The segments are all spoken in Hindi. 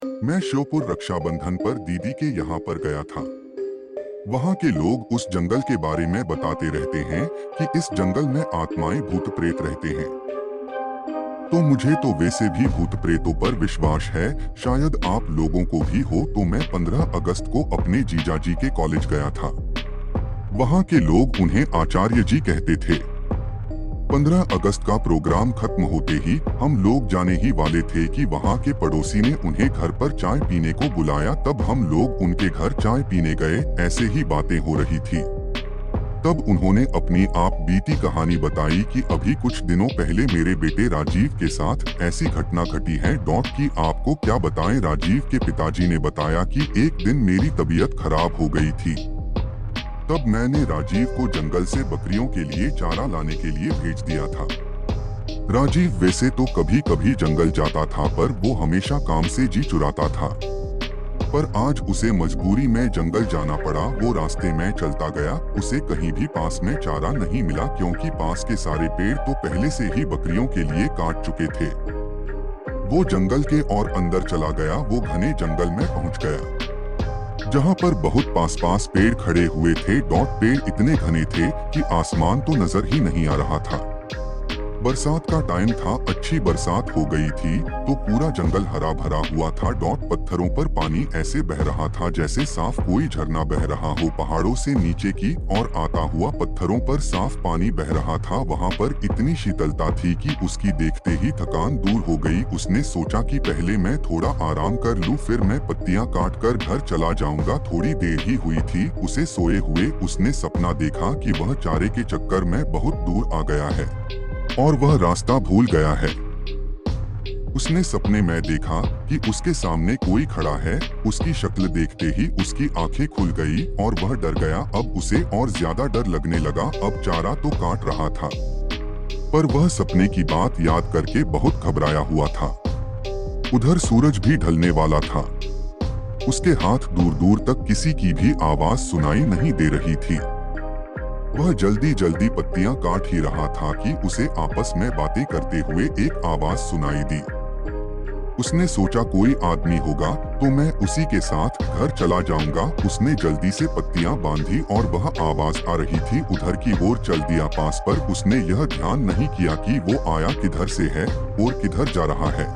मैं श्योपुर रक्षाबंधन पर दीदी के यहाँ पर गया था। वहाँ के लोग उस जंगल के बारे में बताते रहते हैं कि इस जंगल में आत्माएं भूत प्रेत रहते हैं। तो मुझे तो वैसे भी भूत प्रेतों पर विश्वास है, शायद आप लोगों को भी हो। तो मैं 15 अगस्त को अपने जीजाजी के कॉलेज गया था। वहाँ के लोग उन्हें आचार्य जी कहते थे। 15 अगस्त का प्रोग्राम खत्म होते ही हम लोग जाने ही वाले थे कि वहाँ के पड़ोसी ने उन्हें घर पर चाय पीने को बुलाया। तब हम लोग उनके घर चाय पीने गए। ऐसे ही बातें हो रही थी। तब उन्होंने अपनी आप बीती कहानी बताई कि अभी कुछ दिनों पहले मेरे बेटे राजीव के साथ ऐसी घटना घटी है। कि आपको क्या बताएं, राजीव के पिताजी ने बताया कि एक दिन मेरी तबीयत खराब हो गई थी। तब मैंने राजीव को जंगल से बकरियों के लिए चारा लाने के लिए भेज दिया था। राजीव वैसे तो कभी कभी जंगल जाता था, पर वो हमेशा काम से जी चुराता था। पर आज उसे मजबूरी में जंगल जाना पड़ा। वो रास्ते में चलता गया। उसे कहीं भी पास में चारा नहीं मिला, क्योंकि पास के सारे पेड़ तो पहले से ही बकरियों के लिए काट चुके थे। वो जंगल के और अंदर चला गया। वो घने जंगल में पहुंच गया, जहां पर बहुत पास पेड़ खड़े हुए थे। पेड़ इतने घने थे कि आसमान तो नजर ही नहीं आ रहा था। बरसात का टाइम था, अच्छी बरसात हो गई थी, तो पूरा जंगल हरा भरा हुआ था। पत्थरों पर पानी ऐसे बह रहा था जैसे साफ कोई झरना बह रहा हो। पहाड़ों से नीचे की और आता हुआ पत्थरों पर साफ पानी बह रहा था। वहाँ पर इतनी शीतलता थी कि उसकी देखते ही थकान दूर हो गई। उसने सोचा कि पहले मैं थोड़ा आराम कर लूं, फिर मैं पत्तियां काट कर घर चला जाऊंगा। थोड़ी देर ही हुई थी उसे सोए हुए। उसने सपना देखा कि वह चारे के चक्कर में बहुत दूर आ गया है और वह रास्ता भूल गया है। उसने सपने में देखा कि उसके सामने कोई खड़ा है। उसकी शक्ल देखते ही उसकी आंखें खुल गई और वह डर गया। अब उसे और ज्यादा डर लगने लगा। अब चारा तो काट रहा था, पर वह सपने की बात याद करके बहुत घबराया हुआ था। उधर सूरज भी ढलने वाला था। उसके हाथ दूर दूर तक किसी की भी आवाज सुनाई नहीं दे रही थी। वह जल्दी जल्दी पत्तियां काट ही रहा था कि उसे आपस में बातें करते हुए एक आवाज सुनाई दी। उसने सोचा कोई आदमी होगा तो मैं उसी के साथ घर चला जाऊंगा। उसने जल्दी से पत्तियां बांधी और वह आवाज आ रही थी उधर की ओर चल दिया पास। पर उसने यह ध्यान नहीं किया कि वो आया किधर से है और किधर जा रहा है।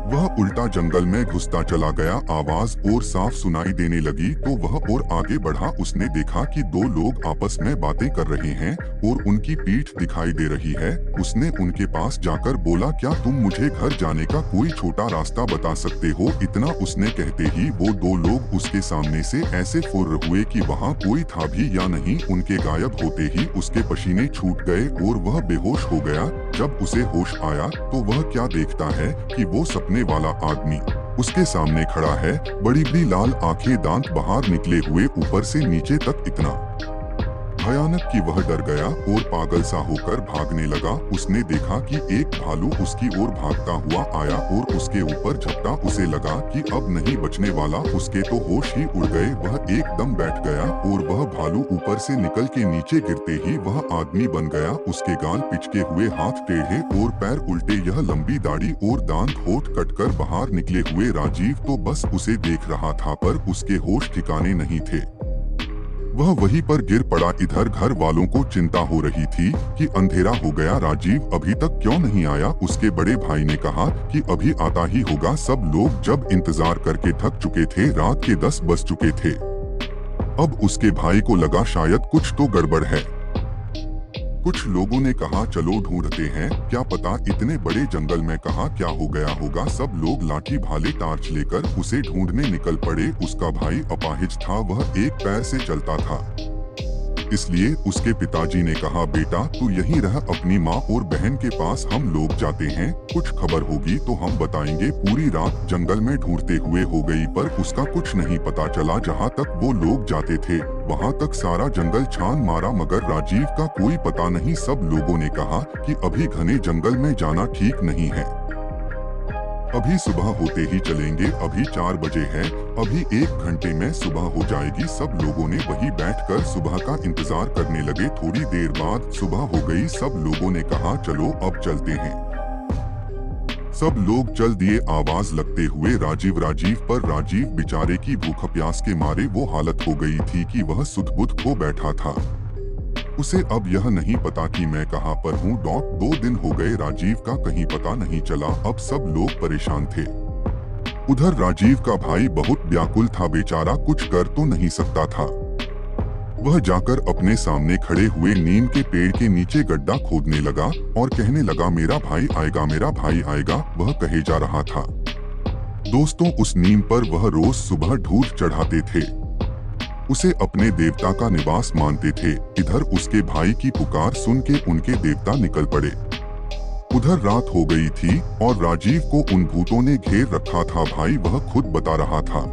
वह उल्टा जंगल में घुसता चला गया। आवाज और साफ सुनाई देने लगी तो वह और आगे बढ़ा। उसने देखा कि दो लोग आपस में बातें कर रहे हैं और उनकी पीठ दिखाई दे रही है। उसने उनके पास जाकर बोला, क्या तुम मुझे घर जाने का कोई छोटा रास्ता बता सकते हो? इतना उसने कहते ही वो दो लोग उसके सामने से ऐसे फुर्र हुए कि वहाँ कोई था भी या नहीं। उनके गायब होते ही उसके पसीने छूट गए और वह बेहोश हो गया। जब उसे होश आया तो वह क्या देखता है कि वो सपने वाला आदमी उसके सामने खड़ा है। बड़ी बड़ी लाल आंखें, दांत बाहर निकले हुए, ऊपर से नीचे तक इतना भयानक कि वह डर गया और पागल सा होकर भागने लगा। उसने देखा कि एक भालू उसकी ओर भागता हुआ आया और उसके ऊपर झपटा। उसे लगा कि अब नहीं बचने वाला। उसके तो होश ही उड़ गए। वह एकदम बैठ गया और वह भालू ऊपर से निकल के नीचे गिरते ही वह आदमी बन गया। उसके गाल पिचके हुए, हाथ टेढ़े और पैर उल्टे, यह लंबी दाढ़ी और दांत होठ कटकर बाहर निकले हुए। राजीव तो बस उसे देख रहा था, पर उसके होश ठिकाने नहीं थे। वह वहीं पर गिर पड़ा। इधर घर वालों को चिंता हो रही थी कि अंधेरा हो गया, राजीव अभी तक क्यों नहीं आया। उसके बड़े भाई ने कहा कि अभी आता ही होगा। सब लोग जब इंतजार करके थक चुके थे, रात के 10 बज चुके थे। अब उसके भाई को लगा शायद कुछ तो गड़बड़ है। कुछ लोगों ने कहा चलो ढूंढते हैं, क्या पता इतने बड़े जंगल में कहाँ क्या हो गया होगा। सब लोग लाठी भाले टार्च लेकर उसे ढूंढने निकल पड़े। उसका भाई अपाहिज था, वह एक पैर से चलता था, इसलिए उसके पिताजी ने कहा, बेटा तू यहीं रह अपनी माँ और बहन के पास, हम लोग जाते हैं, कुछ खबर होगी तो हम बताएंगे। पूरी रात जंगल में ढूंढते हुए हो गई, पर उसका कुछ नहीं पता चला। जहाँ तक वो लोग जाते थे वहाँ तक सारा जंगल छान मारा, मगर राजीव का कोई पता नहीं। सब लोगों ने कहा कि अभी घने जंगल में जाना ठीक नहीं है, अभी सुबह होते ही चलेंगे। अभी 4 बजे है, अभी 1 घंटे में सुबह हो जाएगी। सब लोगों ने वहीं बैठकर सुबह का इंतजार करने लगे। थोड़ी देर बाद सुबह हो गई। सब लोगों ने कहा चलो अब चलते हैं। सब लोग चल दिए आवाज लगते हुए राजीव पर राजीव बेचारे की भूख प्यास के मारे वो हालत हो गई थी कि वह सुध-बुध खो बैठा था। उसे अब यह नहीं पता कि मैं कहां पर हूँ। 2 दिन हो गए राजीव का कहीं पता नहीं चला। अब सब लोग परेशान थे। उधर राजीव का भाई बहुत व्याकुल था, बेचारा कुछ कर तो नहीं सकता था। वह जाकर अपने सामने खड़े हुए नीम के पेड़ के नीचे गड्ढा खोदने लगा और कहने लगा, मेरा भाई आएगा, मेरा भाई आएगा। वह कहे जा रहा था। दोस्तों, उस नीम पर वह रोज सुबह ढूंढ चढ़ाते थे। उसे अपने देवता का निवास मानते थे। इधर उसके भाई की पुकार सुन के उनके देवता निकल पड़े। उधर रात हो गई थी और राजीव को उन भूतों ने घेर रखा था। भाई वह खुद बता रहा था।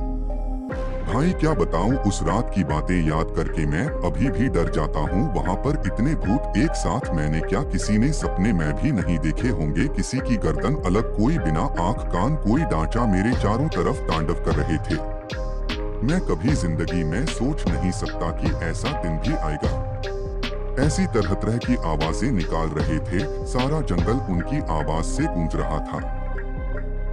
भाई क्या बताऊं, उस रात की बातें याद करके मैं अभी भी डर जाता हूँ। वहाँ पर इतने भूत एक साथ मैंने क्या किसी ने सपने में भी नहीं देखे होंगे। किसी की गर्दन अलग, कोई बिना आँख कान, कोई ढांचा मेरे चारों तरफ तांडव कर रहे थे। मैं कभी जिंदगी में सोच नहीं सकता कि ऐसा दिन भी आएगा। ऐसी तरह तरह की आवाजें निकाल रहे थे। सारा जंगल उनकी आवाज से गूंज रहा था।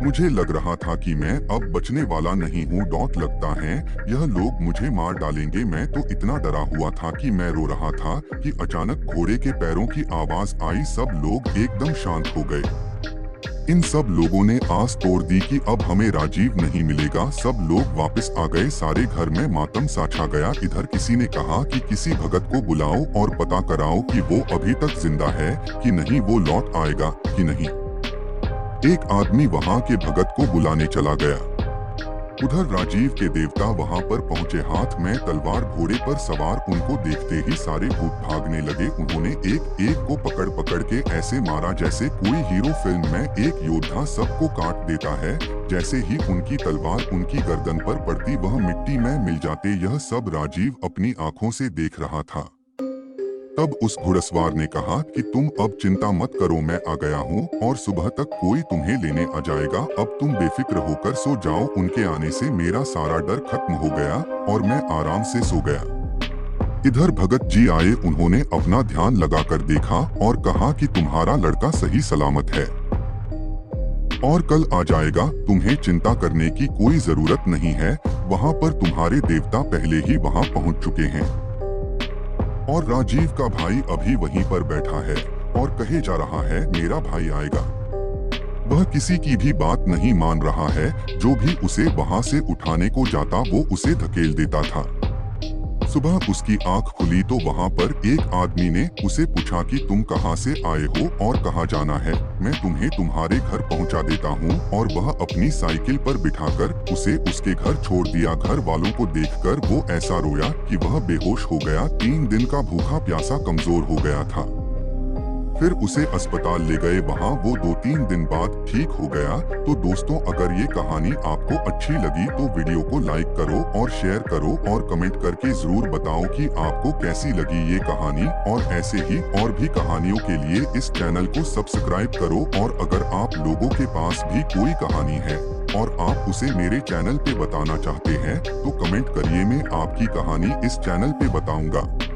मुझे लग रहा था कि मैं अब बचने वाला नहीं हूँ। लगता है यह लोग मुझे मार डालेंगे। मैं तो इतना डरा हुआ था कि मैं रो रहा था कि अचानक घोड़े के पैरों की आवाज आई। सब लोग एकदम शांत हो गए। इन सब लोगों ने आस तोड़ दी कि अब हमें राजीव नहीं मिलेगा। सब लोग वापस आ गए। सारे घर में मातम सा छा गया। इधर किसी ने कहा कि किसी भगत को बुलाओ और पता कराओ कि वो अभी तक जिंदा है कि नहीं, वो लौट आएगा कि नहीं। एक आदमी वहां के भगत को बुलाने चला गया। उधर राजीव के देवता वहां पर पहुंचे, हाथ में तलवार, घोड़े पर सवार। उनको देखते ही सारे भूत भागने लगे। उन्होंने एक एक को पकड़ पकड़ के ऐसे मारा जैसे कोई हीरो फिल्म में एक योद्धा सबको काट देता है। जैसे ही उनकी तलवार उनकी गर्दन पर पड़ती वह मिट्टी में मिल जाते। यह सब राजीव अपनी आंखों से देख रहा था। तब उस घुड़सवार ने कहा कि तुम अब चिंता मत करो, मैं आ गया हूँ और सुबह तक कोई तुम्हें लेने आ जाएगा। अब तुम बेफिक्र होकर सो जाओ। उनके आने से मेरा सारा डर खत्म हो गया और मैं आराम से सो गया। इधर भगत जी आए। उन्होंने अपना ध्यान लगाकर देखा और कहा कि तुम्हारा लड़का सही सलामत है और कल आ जाएगा। तुम्हें चिंता करने की कोई जरूरत नहीं है। वहाँ पर तुम्हारे देवता पहले ही वहाँ पहुँच चुके हैं और राजीव का भाई अभी वहीं पर बैठा है और कहे जा रहा है, मेरा भाई आएगा। वह किसी की भी बात नहीं मान रहा है। जो भी उसे वहां से उठाने को जाता वो उसे धकेल देता था। सुबह उसकी आंख खुली तो वहां पर एक आदमी ने उसे पूछा कि तुम कहां से आए हो और कहां जाना है। मैं तुम्हें तुम्हारे घर पहुंचा देता हूं। और वह अपनी साइकिल पर बिठाकर उसे उसके घर छोड़ दिया। घर वालों को देखकर वो ऐसा रोया कि वह बेहोश हो गया। 3 दिन का भूखा प्यासा कमजोर हो गया था। फिर उसे अस्पताल ले गए। वहाँ वो 2-3 दिन बाद ठीक हो गया। तो दोस्तों, अगर ये कहानी आपको अच्छी लगी तो वीडियो को लाइक करो और शेयर करो और कमेंट करके जरूर बताओ कि आपको कैसी लगी ये कहानी। और ऐसे ही और भी कहानियों के लिए इस चैनल को सब्सक्राइब करो। और अगर आप लोगों के पास भी कोई कहानी है और आप उसे मेरे चैनल पे बताना चाहते हैं तो कमेंट करिए, मैं आपकी कहानी इस चैनल पे बताऊंगा।